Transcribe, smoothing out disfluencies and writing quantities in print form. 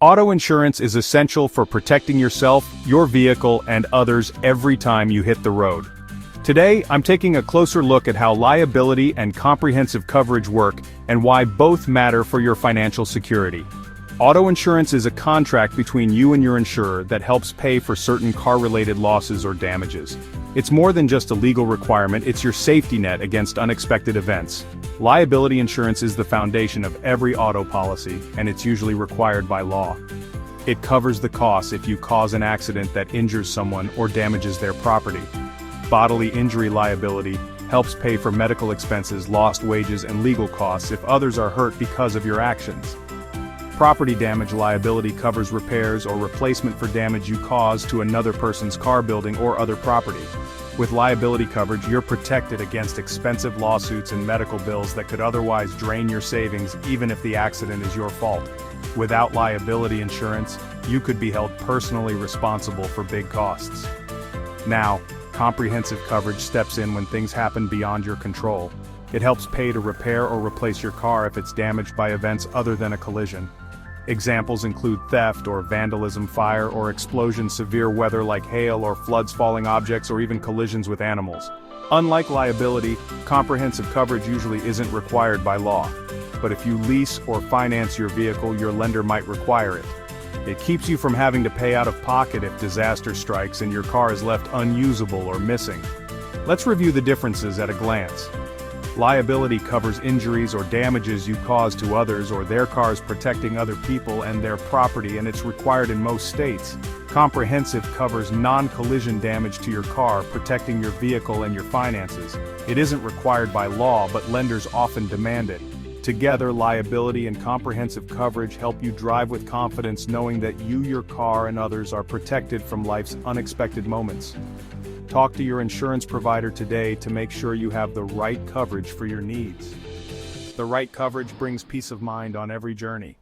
Auto insurance is essential for protecting yourself, your vehicle, and others every time you hit the road. Today, I'm taking a closer look at how liability and comprehensive coverage work and why both matter for your financial security. Auto insurance is a contract between you and your insurer that helps pay for certain car-related losses or damages. It's more than just a legal requirement, it's your safety net against unexpected events. Liability insurance is the foundation of every auto policy, and it's usually required by law. It covers the costs if you cause an accident that injures someone or damages their property. Bodily injury liability helps pay for medical expenses, lost wages, and legal costs if others are hurt because of your actions. Property damage liability covers repairs or replacement for damage you cause to another person's car, building, or other property. With liability coverage, you're protected against expensive lawsuits and medical bills that could otherwise drain your savings even if the accident is your fault. Without liability insurance, you could be held personally responsible for big costs. Now, comprehensive coverage steps in when things happen beyond your control. It helps pay to repair or replace your car if it's damaged by events other than a collision. Examples include theft or vandalism, fire or explosion, severe weather like hail or floods, falling objects, or even collisions with animals. Unlike liability, comprehensive coverage usually isn't required by law. But if you lease or finance your vehicle, your lender might require it. It keeps you from having to pay out of pocket if disaster strikes and your car is left unusable or missing. Let's review the differences at a glance. Liability covers injuries or damages you cause to others or their cars, protecting other people and their property, and it's required in most states. Comprehensive covers non-collision damage to your car, protecting your vehicle and your finances. It isn't required by law, but lenders often demand it. Together, liability and comprehensive coverage help you drive with confidence, knowing that you, your car, and others are protected from life's unexpected moments. Talk to your insurance provider today to make sure you have the right coverage for your needs. The right coverage brings peace of mind on every journey.